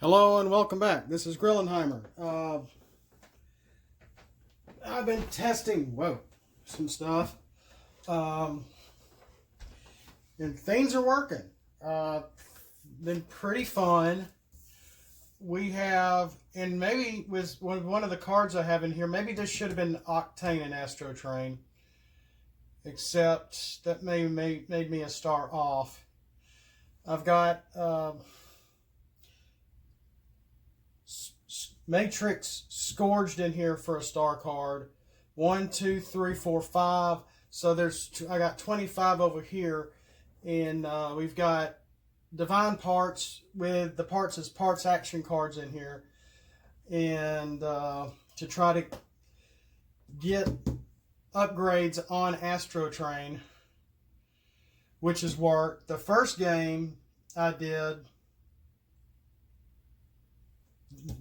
Hello and welcome back. This is Grillenheimer. I've been testing, some stuff. And things are working. Been pretty fun. We have, and maybe with one of the cards I have in here, maybe this should have been Octane and Astro Train. Except that made me a star off. I've got Matrix Scourged in here for a star card. 1, 2, 3, 4, 5. So I got 25 over here, and we've got Divine Parts with the parts as parts action cards in here, and to try to get upgrades on Astro Train, which has worked. The first game I did,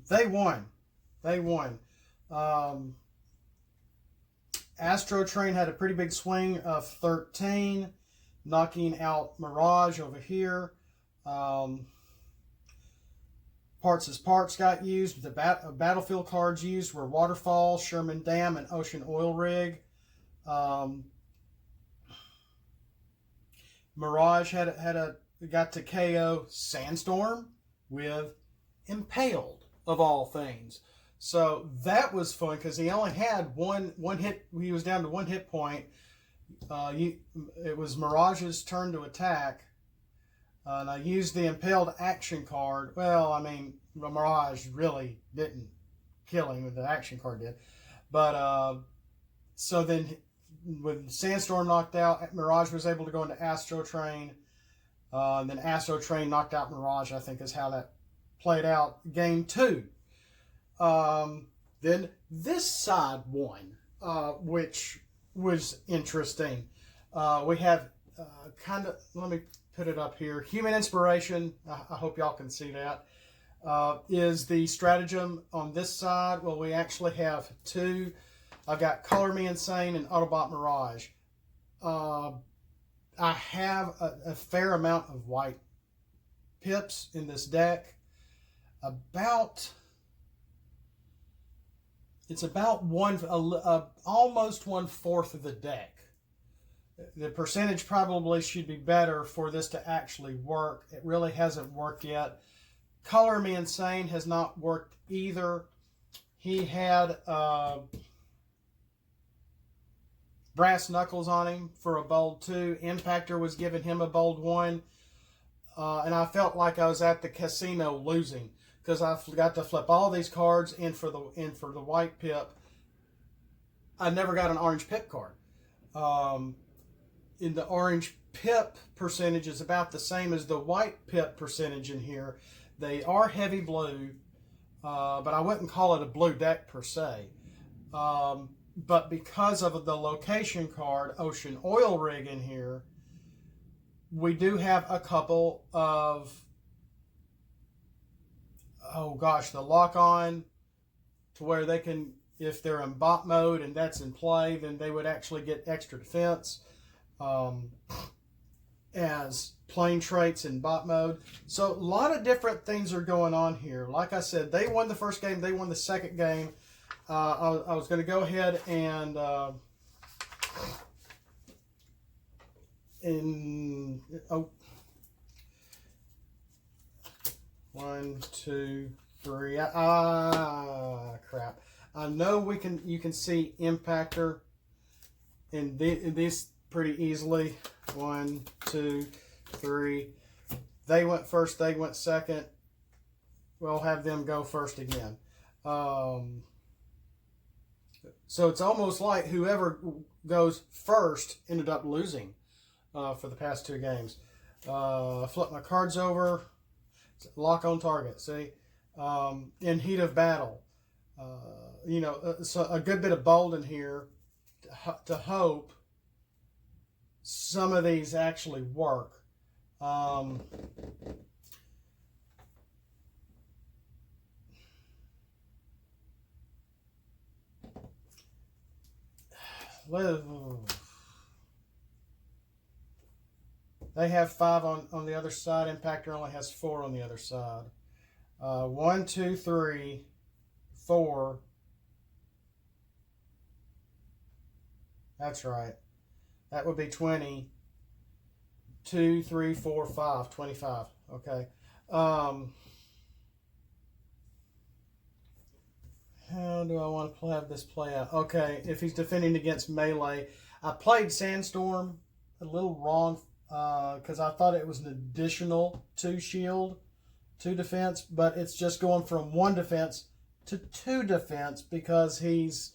they won. Astro Train had a pretty big swing of 13, knocking out Mirage over here. Parts as parts got used. The battlefield cards used were Waterfall, Sherman Dam, and Ocean Oil Rig. Mirage got to KO Sandstorm with Impaled, of all things. So that was fun because he only had one hit. He was down to one hit point. It was Mirage's turn to attack. And I used the Impaled action card. Well, I mean, Mirage really didn't kill him, the action card did. But so then with Sandstorm knocked out, Mirage was able to go into Astro Train. And then Astro Train knocked out Mirage, I think is how that played out. Game 2. Then this side won, which was interesting. We have let me put it up here. Human Inspiration, I hope y'all can see that, is the stratagem on this side. Well, we actually have two. I've got Color Me Insane and Autobot Mirage. I have a fair amount of white pips in this deck. It's about almost 1/4 of the deck. The percentage probably should be better for this to actually work. It really hasn't worked yet. Color Me Insane has not worked either. He had Brass Knuckles on him for a bold 2. Impactor was giving him a bold 1. And I felt like I was at the casino losing because I got to flip all these cards in for the white pip. I never got an orange pip card. In the orange pip percentage is about the same as the white pip percentage in here. They are heavy blue, but I wouldn't call it a blue deck per se. But because of the location card, Ocean Oil Rig in here, we do have a couple of, the lock on to where they can, if they're in bot mode and that's in play, then they would actually get extra defense as plain traits in bot mode. So a lot of different things are going on here. Like I said, they won the first game, they won the second game. I was going to go ahead and 1, 2, 3. Crap. I know you can see Impactor in these pretty easily. 1, 2, 3. They went first, they went second. We'll have them go first again. So it's almost like whoever goes first ended up losing for the past 2 games. Flip my cards over. Lock on target. See? In heat of battle. So a good bit of bold in here to hope some of these actually work. They have 5 on the other side. Impactor only has 4 on the other side. 1, 2, 3, 4. That's right. That would be 20. 2, 3, 4, 5. 25. Okay. How do I want to have this play out? Okay, if he's defending against melee, I played Sandstorm a little wrong because I thought it was an additional 2 shield, 2 defense, but it's just going from 1 defense to 2 defense because he's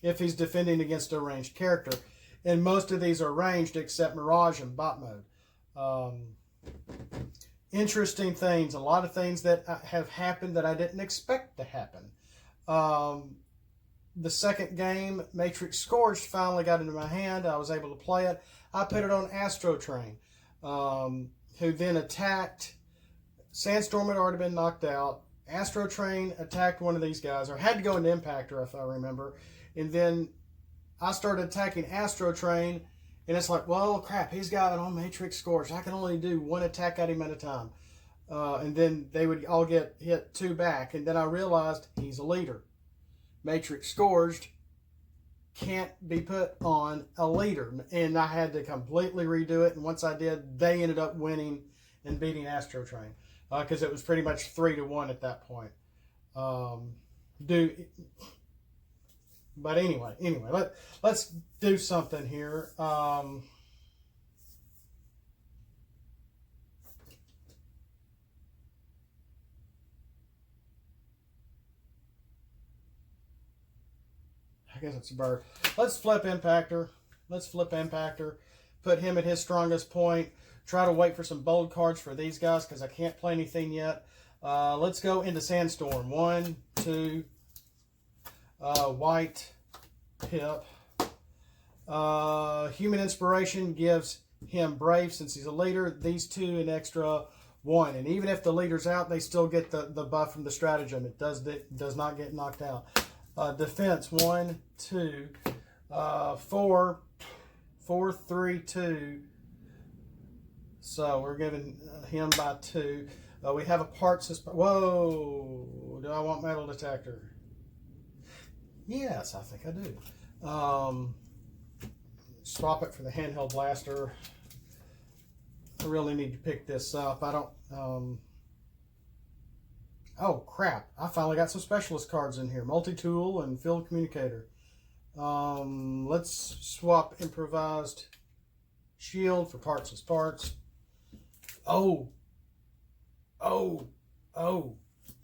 if he's defending against a ranged character. And most of these are ranged except Mirage and bot mode. Interesting things, a lot of things that have happened that I didn't expect to happen. The second game, Matrix Scourge, finally got into my hand. I was able to play it. I put it on Astro Train, who then attacked. Sandstorm had already been knocked out. Astro Train attacked one of these guys, or had to go into Impactor if I remember. And then I started attacking Astro Train, and it's like, well, crap, he's got it on Matrix Scourge. I can only do 1 attack at him at a time. And then they would all get hit 2 back. And then I realized he's a leader. Matrix Scourged can't be put on a leader. And I had to completely redo it. And once I did, they ended up winning and beating Astro Train. Because it was pretty much 3-1 at that point. But anyway, let's do something here. I guess it's a bird. Let's flip Impactor. Put him at his strongest point. Try to wait for some bold cards for these guys because I can't play anything yet. Let's go into Sandstorm. 1, 2. White Pip. Human Inspiration gives him Brave since he's a leader. These 2 an extra 1. And even if the leader's out, they still get the buff from the stratagem. It does not get knocked out. Defense 1, 2, 4, 4, 3, 2. So we're giving him by 2. We have a parts. Whoa! Do I want metal detector? Yes, I think I do. Swap it for the handheld blaster. I really need to pick this up. I don't. Oh crap! I finally got some specialist cards in here. Multi-tool and field communicator. Let's swap improvised shield for parts as parts. Oh.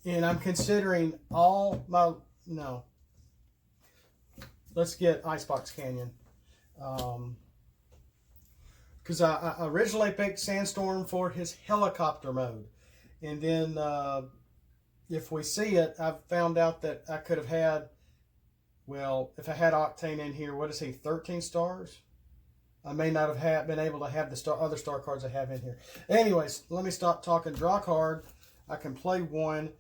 And I'm considering all my no. Let's get Icebox Canyon. Because I originally picked Sandstorm for his helicopter mode. And then if we see it, I've found out that I could have had, well, if I had Octane in here, what is he, 13 stars? I may not have been able to have the other star cards I have in here. Anyways, let me stop talking. Draw a card. I can play 1.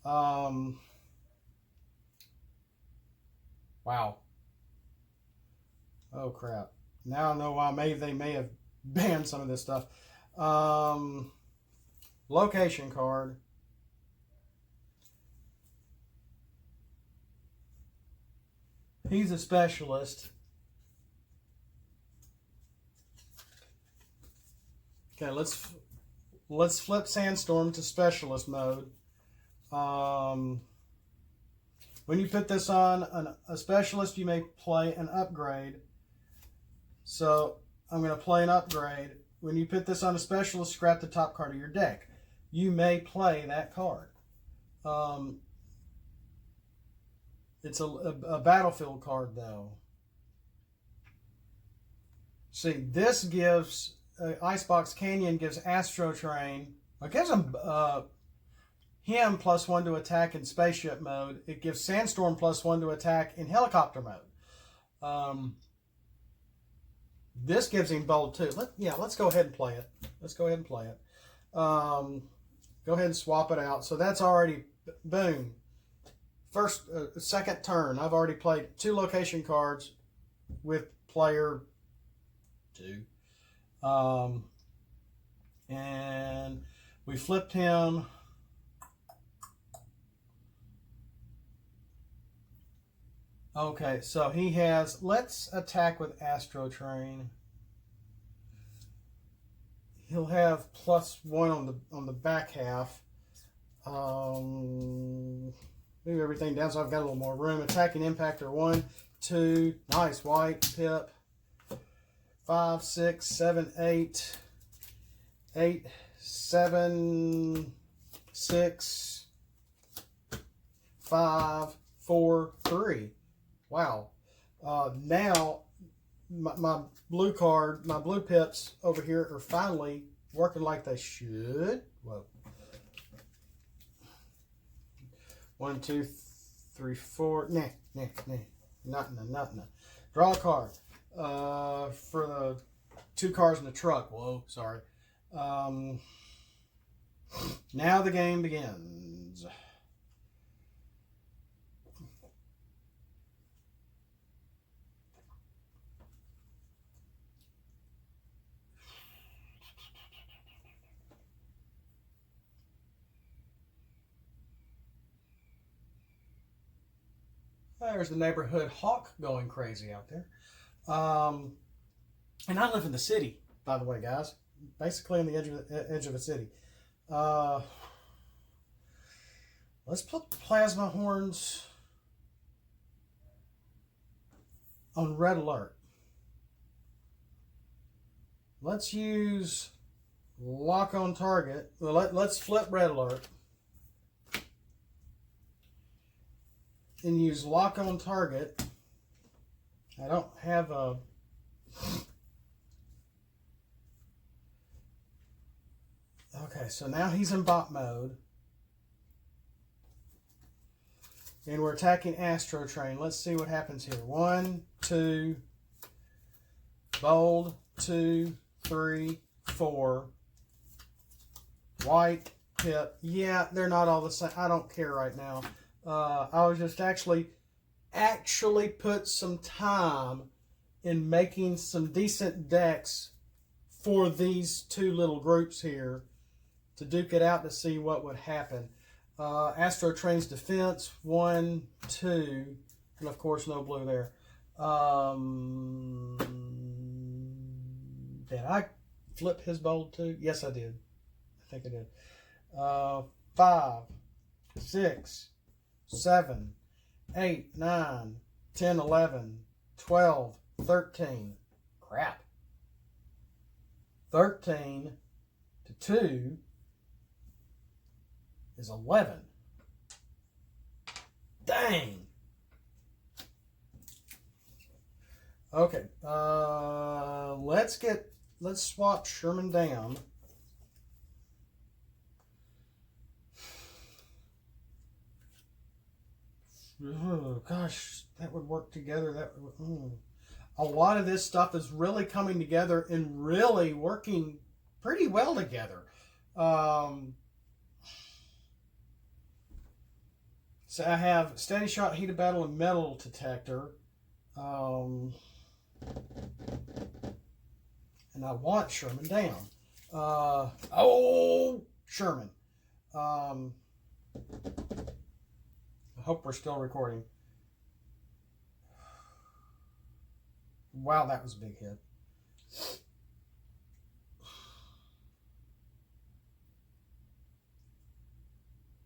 Wow. Oh crap. Now I know why they may have banned some of this stuff. Location card. He's a specialist. Okay, let's flip Sandstorm to specialist mode. When you put this on a specialist, you may play an upgrade. So I'm going to play an upgrade. When you put this on a specialist, scrap the top card of your deck. You may play that card. It's a battlefield card, though. See, this gives Icebox Canyon gives Astro Train. It gives him +1 to attack in spaceship mode. It gives Sandstorm +1 to attack in helicopter mode. This gives him bold too. Let's go ahead and play it. Go ahead and swap it out. So that's already, boom. Second turn. I've already played 2 location cards with player 2. And we we flipped him. Okay, so he has, let's attack with Astro Train. He'll have +1 on the back half. Move everything down so I've got a little more room. Attacking impactor 1, 2, nice white pip. 5, 6, 7, 8, 8, 7, 6, 5, 4, 3. Wow. Now my blue card, my blue pips over here are finally working like they should. Whoa. 1, 2, 3, 4. Nah. Draw a card. For the 2 cars in the truck. Whoa, sorry. Now the game begins. There's the neighborhood hawk going crazy out there. And I live in the city, by the way, guys. Basically on the edge of a city. Let's put plasma horns on red alert. Let's use lock on target. Well, let's flip red alert. And use lock on target. I don't have a... Okay, so now he's in bot mode. And we're attacking Astro Train. Let's see what happens here. 1, 2, bold, 2, 3, 4. White, pip. Yeah, they're not all the same. I don't care right now. I was just actually put some time in making some decent decks for these 2 little groups here to duke it out to see what would happen. Astro Train's defense, 1, 2, and of course no blue there. Did I flip his bold too? Yes, I did. I think I did. 5, 6, 7, 8, 9, 10, 11, 12, 13. Crap. 13 to 2 is 11. Dang. Okay. Let's swap Sherman down. Oh, gosh, that would work together. A lot of this stuff is really coming together and really working pretty well together. So I have steady shot, heated battle, and metal detector. And I want Sherman down. Sherman. I hope we're still recording. Wow, that was a big hit.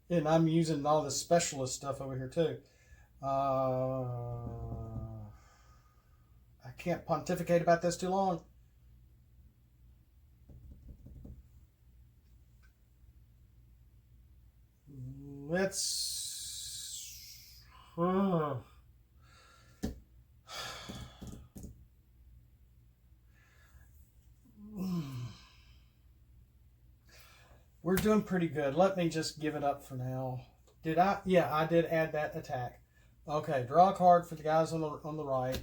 And I'm using all the specialist stuff over here too. I can't pontificate about this too long. Let's... We're doing pretty good. Let me just give it up for now. Did I? Yeah, I did add that attack. Okay, draw a card for the guys on the right.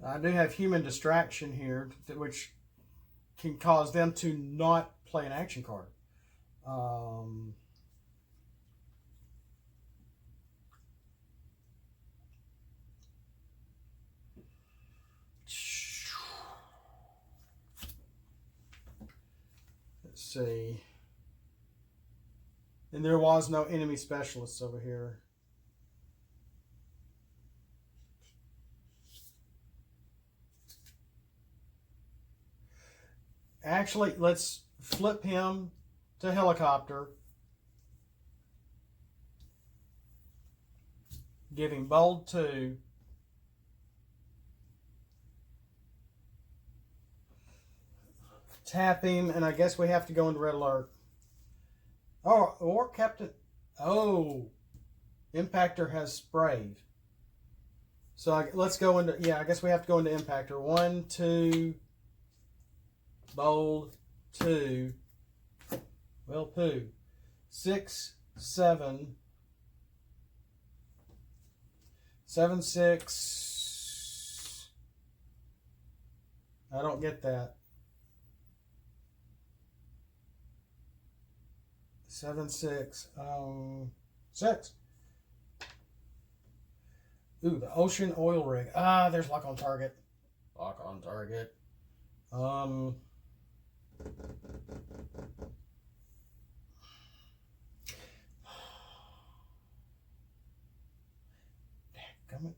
I do have human distraction here, which can cause them to not play an action card. see. And there was no enemy specialists over here. Actually, let's flip him to helicopter. Give him bold 2. Tap him, and I guess we have to go into red alert. Oh, or Captain. Oh, Impactor has sprayed. So let's go into, yeah, I guess we have to go into Impactor. 1, 2, bold 2. Well, poo. 6, 7. 7, 6. I don't get that. 7, 6. 6. Ooh, the ocean oil rig. Ah, there's lock on target. Lock on target. Dadgummit.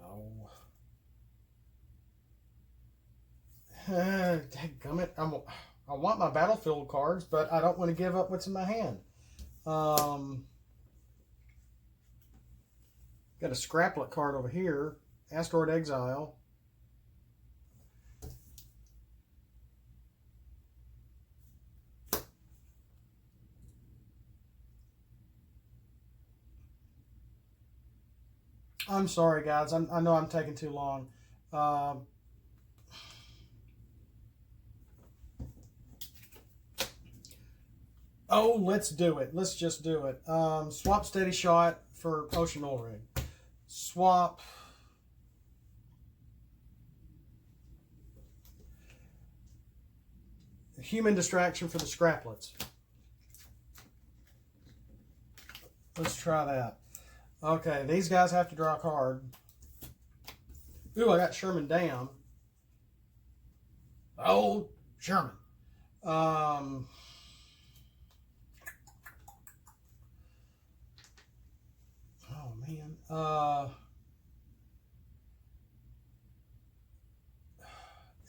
Oh. Dadgummit. I want my battlefield cards, but I don't want to give up what's in my hand. Got a scraplet card over here. Asteroid Exile. I'm sorry, guys. I know I'm taking too long. Oh, let's do it. Let's just do it. Swap Steady Shot for Ocean Oil Rig. Swap. Human Distraction for the Scraplets. Let's try that. Okay, these guys have to draw a card. Ooh, I got Sherman Dam. Oh, Sherman. Oh, man.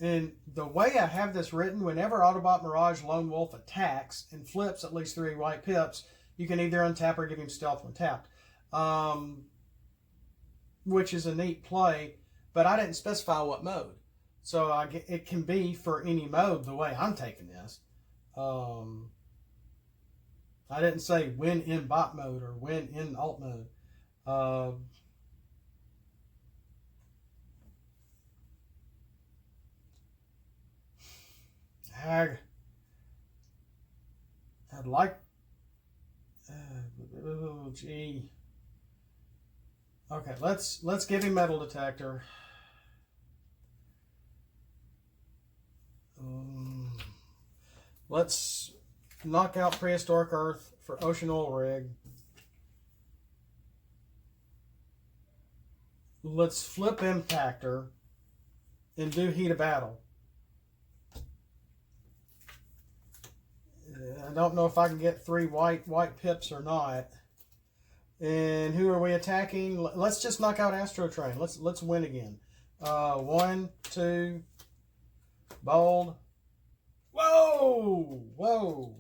And the way I have this written, whenever Autobot Mirage Lone Wolf attacks and flips at least 3 white pips, you can either untap or give him stealth when tapped. Which is a neat play, but I didn't specify what mode. So it can be for any mode the way I'm taking this. I didn't say when in bot mode or when in alt mode. I'd like... oh, gee. Okay, let's give him Metal Detector. Let's knock out Prehistoric Earth for Ocean Oil Rig. Let's flip Impactor and do Heat of Battle. I don't know if I can get 3 white pips or not. And who are we attacking? Let's just knock out Astro Train. Let's win again. 1, 2, bold. Whoa! Whoa!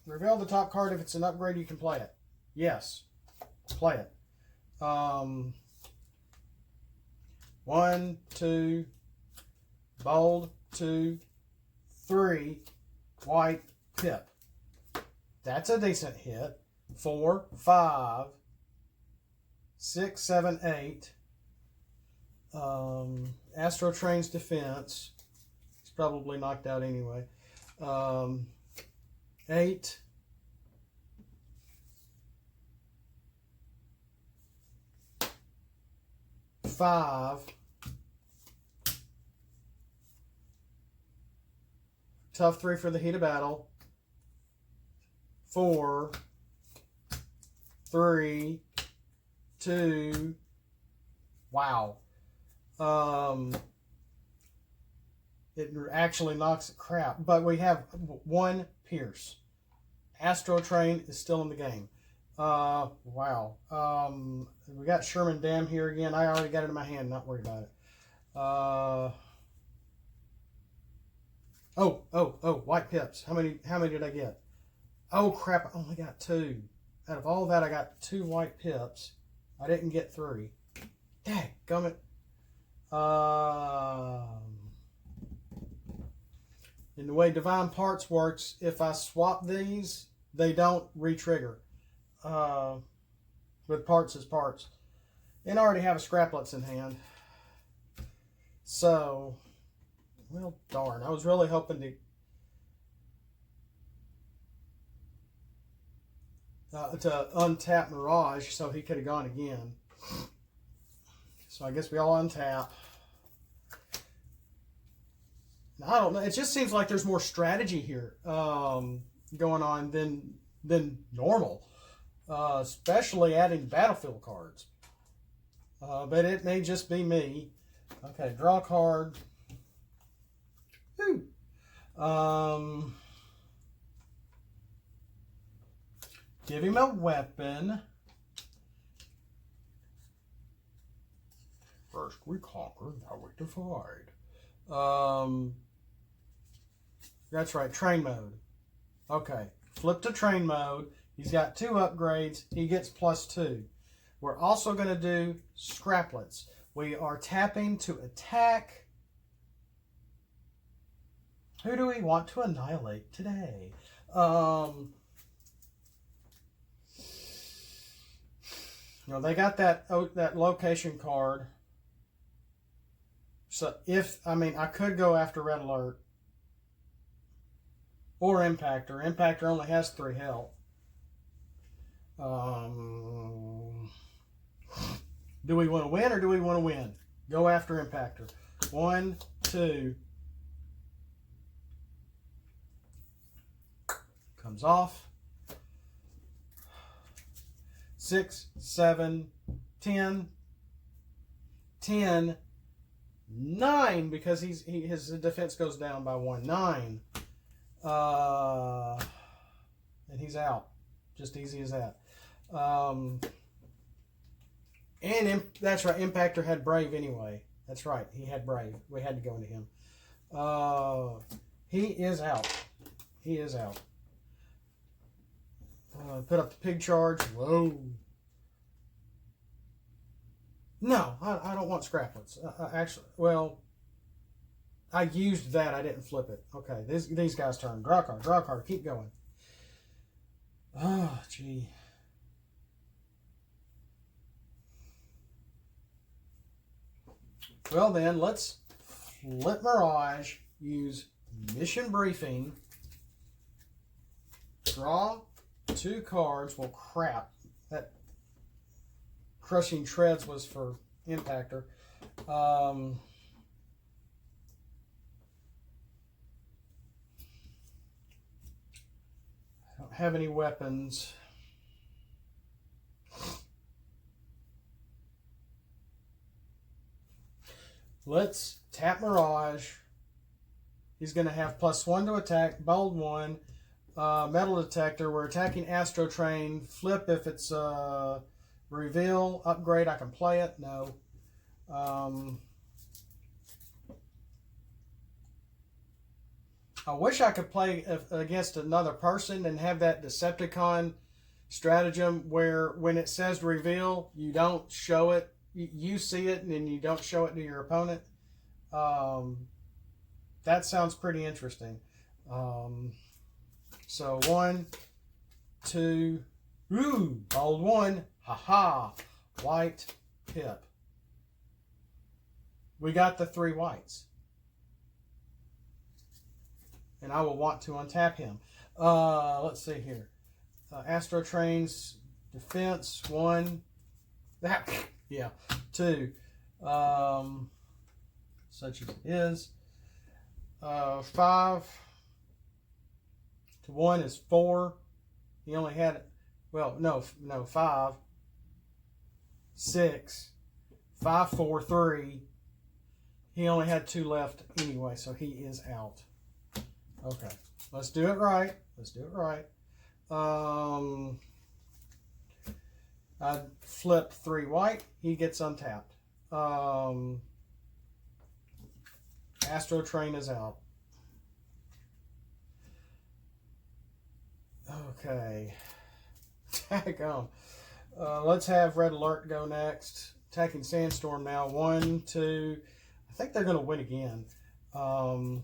Reveal the top card. If it's an upgrade, you can play it. Yes. Play it. 1, 2, bold, 2, 3, white, pip. That's a decent hit. 4, 5, 6, 7, 8. Astro Train's defense. It's probably knocked out anyway. 8. Five. Tough 3 for the Heat of Battle. 4, 3, 2. Wow. It actually knocks it crap. But we have one Pierce. Astro Train is still in the game. Wow. We got Sherman Dam here again. I already got it in my hand. Not worried about it. Oh, white pips. How many did I get? Oh crap, I only got 2. Out of all that, I got 2 white pips. I didn't get 3. Dadgummit. And the way Divine Parts works, if I swap these, they don't re-trigger. With parts as parts. And I already have a Scraplets in hand. So, well, darn. I was really hoping to untap Mirage so he could have gone again. So I guess we all untap. Now, I don't know. It just seems like there's more strategy here going on than normal. Especially adding battlefield cards. But it may just be me. Okay, draw a card. Woo. Give him a weapon. First we conquer, now we divide. That's right, train mode. Okay, flip to train mode. He's got 2 upgrades. He gets +2. We're also going to do Scraplets. We are tapping to attack. Who do we want to annihilate today? They got that location card. So I could go after Red Alert or Impactor. Impactor only has 3 health. Do we want to win or do we want to win? Go after Impactor. 1, 2. Comes off. 6, 7, 10. 10. 9 because his defense goes down by 1. 9. And he's out. Just easy as that. That's right. Impactor had Brave anyway. That's right. He had Brave. We had to go into him. He is out. He is out. Put up the pig charge. Whoa. No, I don't want Scraplets. Actually, well, I used that. I didn't flip it. Okay, these guys' turn. Draw a card. Keep going. Oh, gee. Well then, let's flip Mirage, use Mission Briefing, draw 2 cards. Well, crap. That Crushing Treads was for Impactor. I don't have any weapons. Let's tap Mirage. He's going to have +1 to attack, bold 1, metal detector. We're attacking Astro Train. Flip if it's reveal, upgrade. I can play it. No. I wish I could play against another person and have that Decepticon stratagem where when it says reveal, you don't show it. You see it and then you don't show it to your opponent. That sounds pretty interesting. So 1, 2, ooh, bold 1, haha, white pip. We got the 3 whites. And I will want to untap him. Let's see here. Astro Train's defense, 1. That, yeah, 2. Such as it is. 5 to 1 is 4. He only had, well, no, 5. 6. 5, 4, 3. He only had 2 left anyway, so he is out. Okay, let's do it right. Let's do it right. I flip 3 white. He gets untapped. Astro Train is out. Okay. Tag on. Let's have Red Alert go next. Attacking Sandstorm now. 1, 2. I think they're going to win again. 5,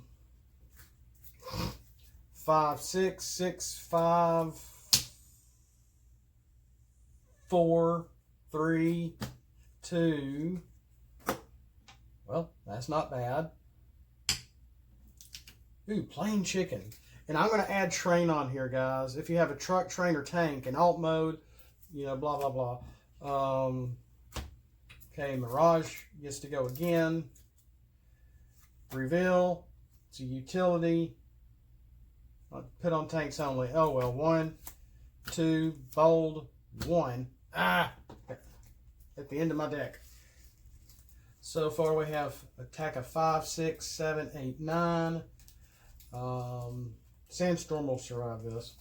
6, 6, 5, 4, 3, 2. Well, that's not bad. Ooh, plain chicken. And I'm going to add train on here, guys. If you have a truck, train, or tank in alt mode, you know, blah, blah, blah. Okay, Mirage gets to go again. Reveal. It's a utility. I'll put on tanks only. Oh, well. 1, 2, bold, 1. Ah! At the end of my deck. So far we have attack of 5, 6, 7, 8, 9. Sandstorm will survive this.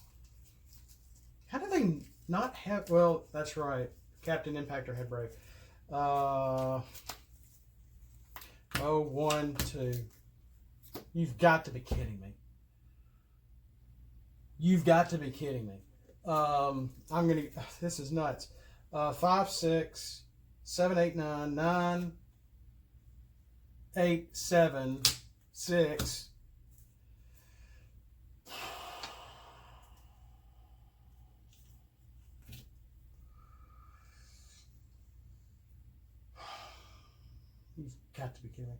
How do they not have... Well, that's right. Captain Impactor had break. 1, 2. You've got to be kidding me. You've got to be kidding me. I'm going to... This is nuts. 5, 6, 7, 8, 9, 9, 8, 7, 6... You've got to be kidding me.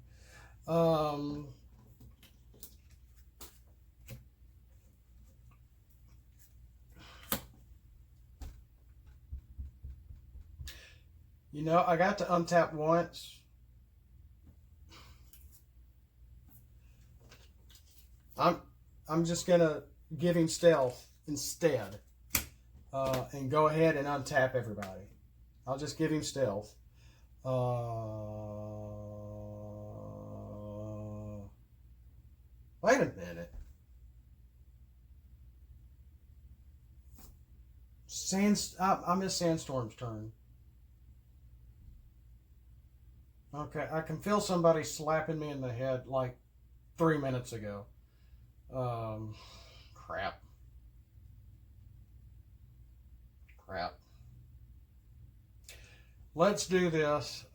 You know, I got to untap once. I'm just gonna give him stealth instead, and go ahead and untap everybody. I'll just give him stealth. Wait a minute. I missed Sandstorm's turn. Okay, I can feel somebody slapping me in the head like 3 minutes ago. Crap. Let's do this.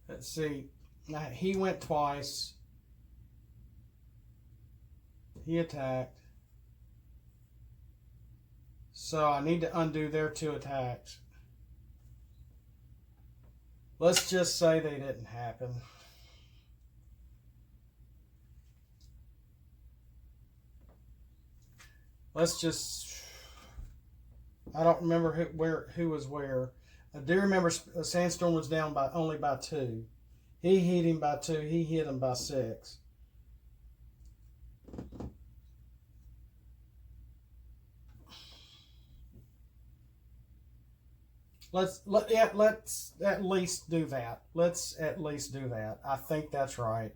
Let's see. Now, he went twice. He attacked. So I need to undo their 2 attacks. Let's just say they didn't happen. Let's just... I don't remember who was where. I do remember Sandstorm was down only by 2. He hit him by 2. He hit him by 6. Let's at least do that. Let's at least do that. I think that's right.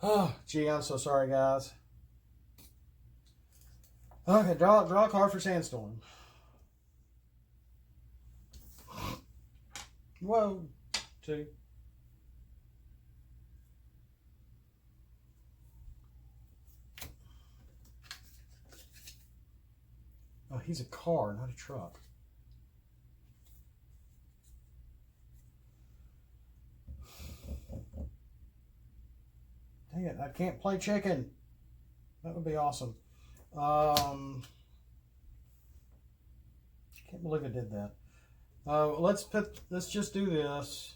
Oh, gee, I'm so sorry, guys. Okay, draw a card for Sandstorm. Whoa, 2. Oh, he's a car, not a truck. Dang it, I can't play chicken. That would be awesome. Can't believe I did that. Let's just do this.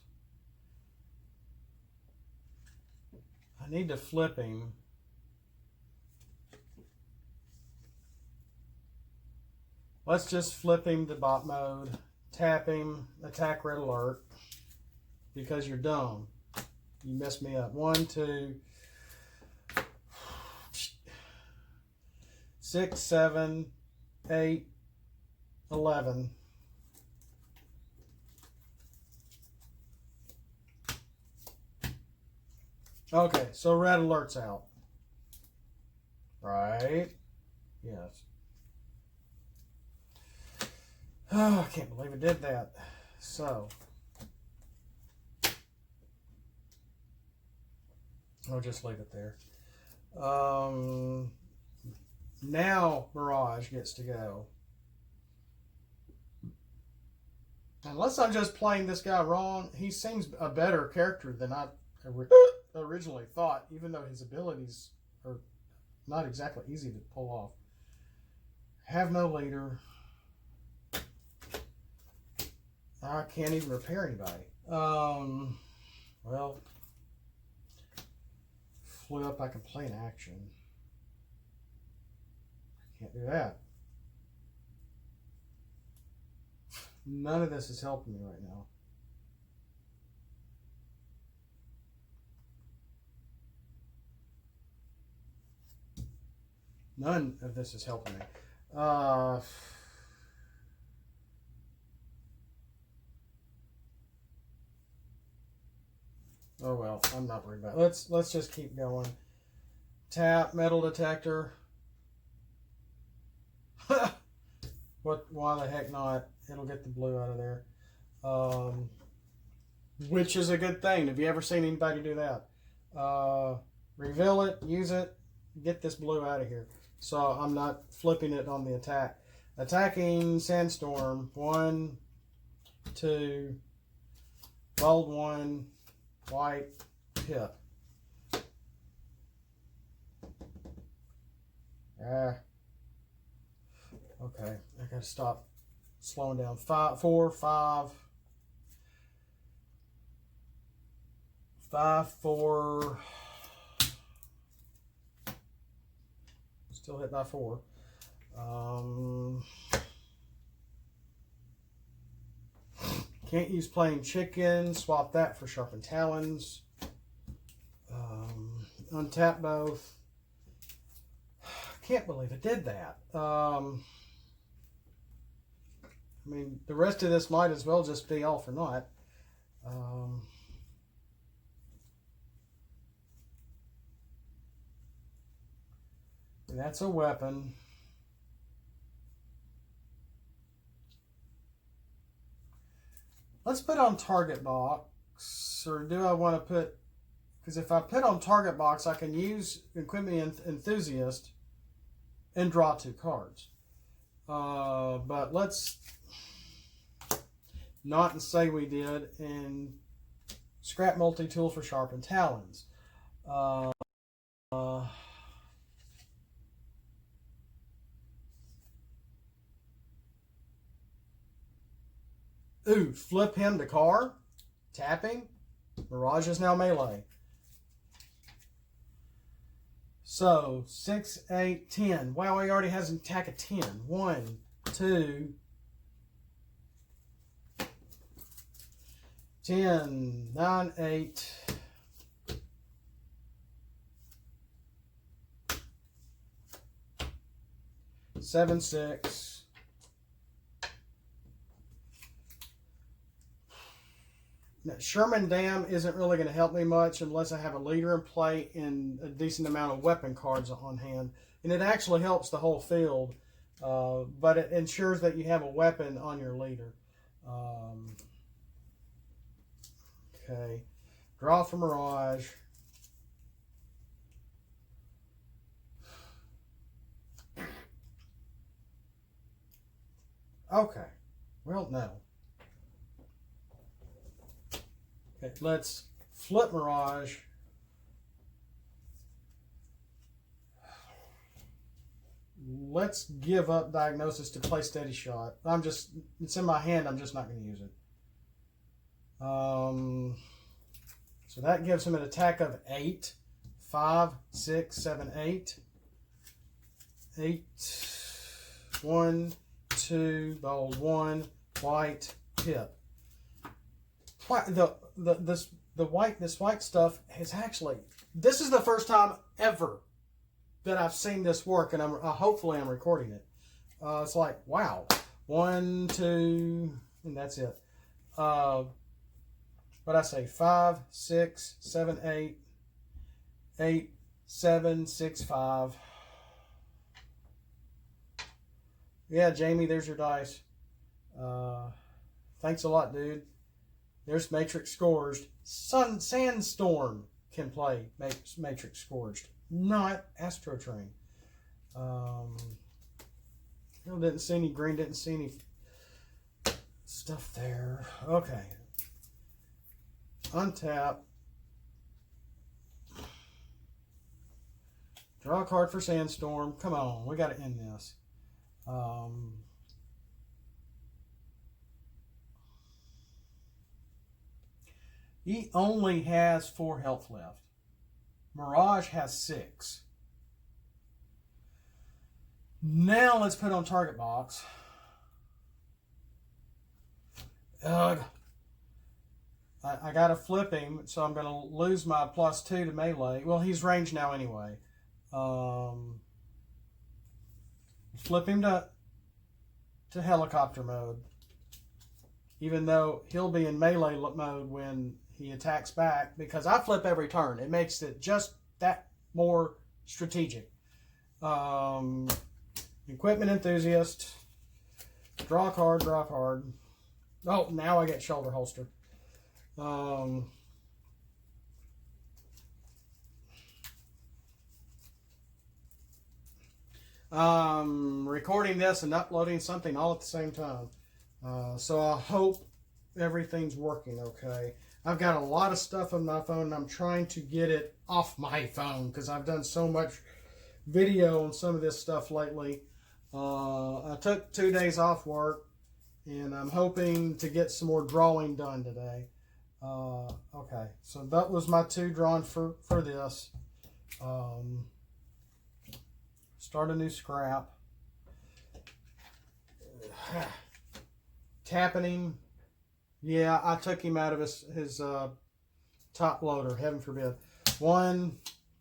I need to flip him. Let's just flip him to bot mode. Tap him. Attack Red Alert. Because you're dumb. You messed me up. 1, 2, 6, 7, 8, 11. Okay, so red alert's out. Right? Yes. Oh, I can't believe it did that. So, I'll just leave it there. Now Mirage gets to go. Unless I'm just playing this guy wrong, he seems a better character than I originally thought, even though his abilities are not exactly easy to pull off. Have no leader. I can't even repair anybody. Well, flip, I can play an action. Can't do that. None of this is helping me right now. None of this is helping me. Oh well, I'm not worried about it. Let's just keep going. Tap metal detector. What? Why the heck not? It'll get the blue out of there. Which is a good thing. Have you ever seen anybody do that? Reveal it, use it, get this blue out of here. So I'm not flipping it on the attack. Attacking Sandstorm. 1, 2, bold 1, white, pip. Okay, I gotta stop slowing down. 5, 4, 5, 5, 4. Still hit by 4. Can't use plain chicken. Swap that for sharpened talons. Untap both. Can't believe it did that. I mean, the rest of this might as well just be all for naught. That's a weapon. Let's put on target box, or do I want to put, because if I put on target box, I can use Equipment Enthusiast and draw 2 cards. But let's not say we did, and scrap multi-tool for sharpened talons. Ooh, flip him to car. Tapping. Mirage is now melee. So, 6, 8, 10. Wow, he already has an attack of 10. 1, 2, 10, 9, 8. 7, 6. Now, Sherman Dam isn't really going to help me much unless I have a leader in play and a decent amount of weapon cards on hand. And it actually helps the whole field, but it ensures that you have a weapon on your leader. Okay. Draw for Mirage. Okay. Well, no. Okay, let's flip Mirage. Let's give up Diagnosis to play Steady Shot. It's in my hand, I'm just not going to use it. So that gives him an attack of 8. 5, 6, 7, 8. 8. 1, 2, bold 1, white, pip. This white stuff has actually, this is the first time ever that I've seen this work, and hopefully I'm recording it. It's like, wow, 1, 2, and that's it. But I say 5, 6, 7, 8, 8, 7, 6, 5. Yeah, Jamie, there's your dice. Thanks a lot, dude. There's Matrix Scourged. Sandstorm can play Matrix Scourged, not Astro Train. Didn't see any green, didn't see any stuff there. Okay. Untap. Draw a card for Sandstorm. Come on, we got to end this. He only has 4 health left. Mirage has 6. Now let's put on target box. Ugh. I got to flip him, so I'm going to lose my +2 to melee. Well, he's ranged now anyway. Flip him to helicopter mode. Even though he'll be in melee mode when he attacks back, because I flip every turn. It makes it just that more strategic. Equipment enthusiast. Draw a card, draw a card. Oh, now I get shoulder holster. Recording this and uploading something all at the same time. So I hope everything's working okay. I've got a lot of stuff on my phone and I'm trying to get it off my phone because I've done so much video on some of this stuff lately. I took 2 days off work and I'm hoping to get some more drawing done today. Okay, so that was my 2 drawn for this. Start a new scrap. Tapping him. Yeah, I took him out of his top loader. Heaven forbid. 1,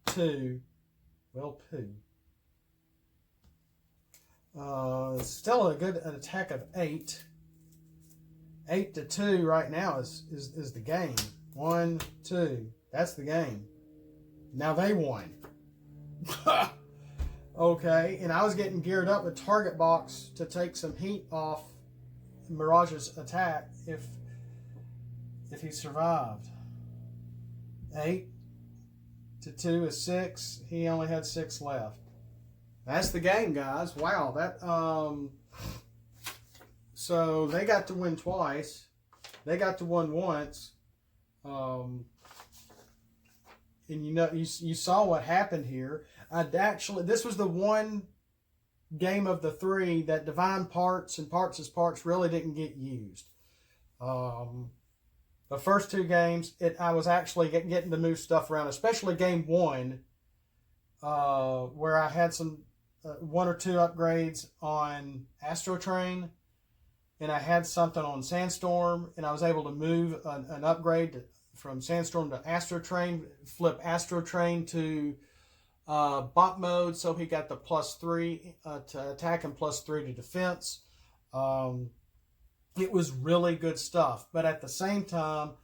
2. Well, 2. Still a good attack of 8. 8 to 2 right now is the game. 1, 2. That's the game. Now they won. Okay, and I was getting geared up with target box to take some heat off Mirage's attack if he survived. 8 to 2 is 6. He only had 6 left. That's the game, guys. Wow, that so they got to win twice. They got to win once. And you saw what happened here. This was the one game of the 3 that Divine Parts and Parts as Parts really didn't get used. The first 2 games, I was actually getting to move stuff around, especially game 1, where I had some 1 or 2 upgrades on Astro Train, and I had something on Sandstorm, and I was able to move an upgrade from Sandstorm to Astro Train, flip Astro Train to bot mode, so he got the +3 to attack and +3 to defense. It was really good stuff, but at the same time,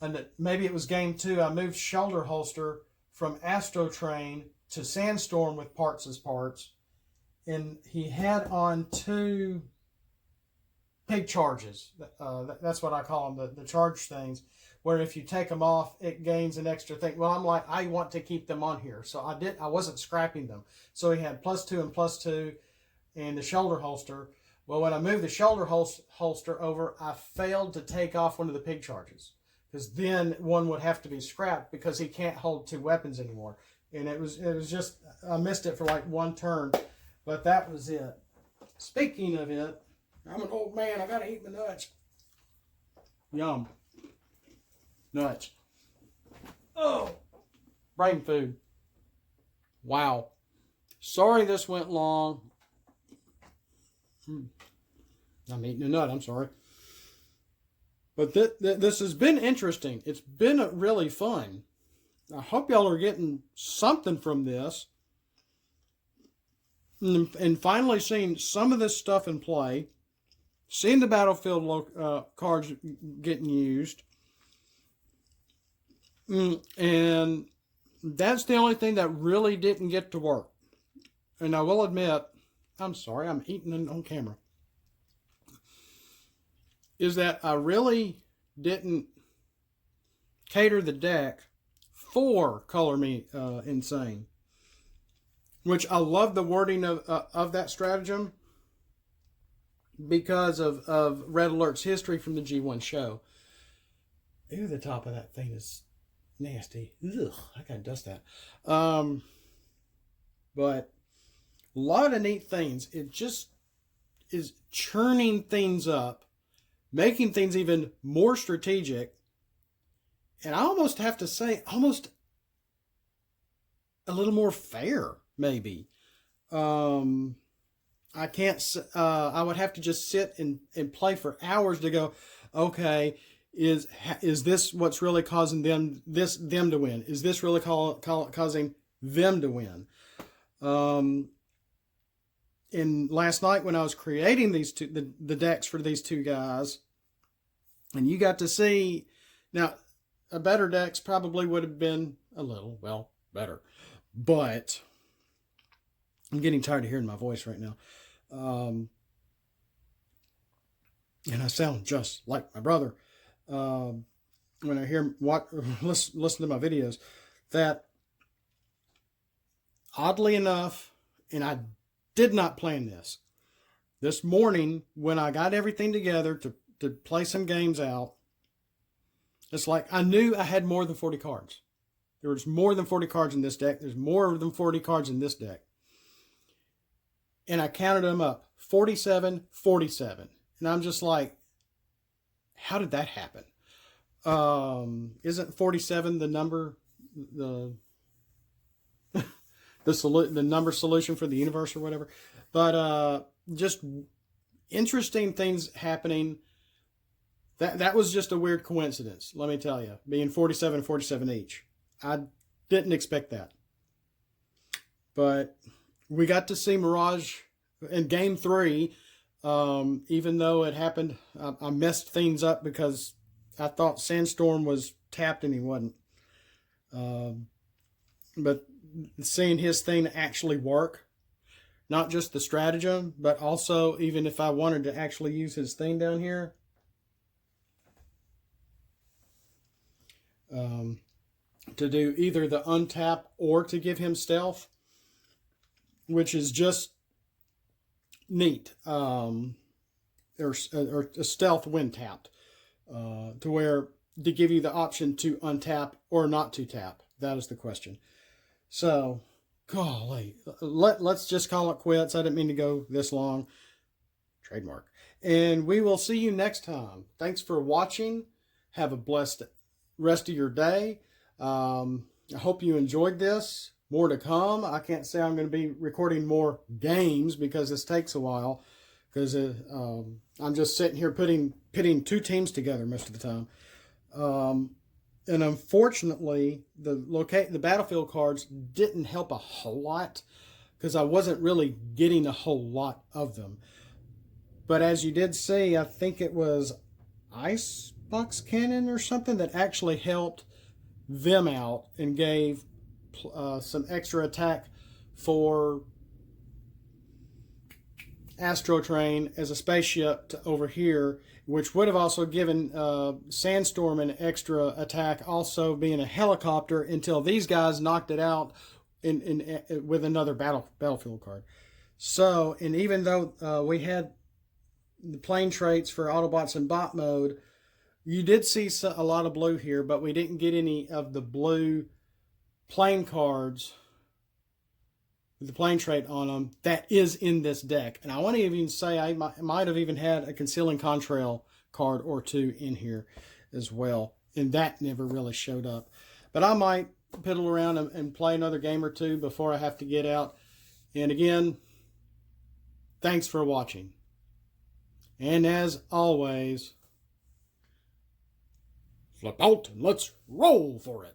and maybe it was game 2, I moved shoulder holster from Astro Train to Sandstorm with Parts as Parts, and he had on 2 pig charges. That's what I call them, the charge things, where if you take them off, it gains an extra thing. Well, I'm like, I want to keep them on here, so I wasn't scrapping them. So he had +2 and +2, and the shoulder holster. Well, when I moved the shoulder holster over, I failed to take off one of the pig charges, because then one would have to be scrapped because he can't hold 2 weapons anymore. And it was just, I missed it for like 1 turn, but that was it. Speaking of it, I'm an old man. I gotta eat my nuts. Yum. Nuts. Oh, brain food. Wow. Sorry this went long. I'm eating a nut. I'm sorry. But this has been interesting. It's been really fun. I hope y'all are getting something from this. And finally seeing some of this stuff in play. Seeing the battlefield cards getting used. And that's the only thing that really didn't get to work. And I will admit, I'm sorry, I'm eating on camera, is that I really didn't cater the deck for Color Me Insane, which I love the wording of that stratagem because of Red Alert's history from the G1 show. Ooh, the top of that thing is nasty. Ugh, I gotta dust that. But a lot of neat things. It just is churning things up, making things even more strategic, and I almost have to say, almost a little more fair, maybe. I can't, I would have to just sit and play for hours to go, okay, is this what's really causing them to win? Is this really causing them to win? And last night when I was creating these two, the decks for these two guys, and you got to see, now a better decks probably would have been a little, well, better, but I'm getting tired of hearing my voice right now. And I sound just like my brother. When I hear listen to my videos, that oddly enough, and I did not plan this morning when I got everything together to play some games out, it's like I knew I had more than 40 cards. There was more than 40 cards in this deck. There's more than 40 cards in this deck. And I counted them up, 47, 47. And I'm just like, how did that happen? Isn't 47 the number, the number solution for the universe or whatever? But just interesting things happening. That was just a weird coincidence, let me tell you, being 47 and 47 each. I didn't expect that. But we got to see Mirage in Game 3, even though it happened, I messed things up because I thought Sandstorm was tapped and he wasn't. But seeing his thing actually work, not just the stratagem, but also even if I wanted to actually use his thing down here, to do either the untap or to give him stealth, which is just neat, or a stealth when tapped, to where to give you the option to untap or not to tap. That is the question. So, golly, let's just call it quits. I didn't mean to go this long. Trademark. And we will see you next time. Thanks for watching. Have a blessed rest of your day. I hope you enjoyed this. More to come. I can't say I'm going to be recording more games because this takes a while, because I'm just sitting here pitting two teams together most of the time. And unfortunately, the battlefield cards didn't help a whole lot because I wasn't really getting a whole lot of them. But as you did see, I think it was Icebox Cannon or something that actually helped them out and gave some extra attack for Astro Train as a spaceship to over here, which would have also given Sandstorm an extra attack, also being a helicopter, until these guys knocked it out with another battlefield card. So, and even though we had the plane traits for Autobots in bot mode, you did see a lot of blue here, but we didn't get any of the blue plane cards with the plane trait on them that is in this deck. And I want to even say I might have even had a Concealing Contrail card or two in here as well, and that never really showed up. But I might piddle around and play another game or two before I have to get out. And again, thanks for watching. And as always, flip out and let's roll for it.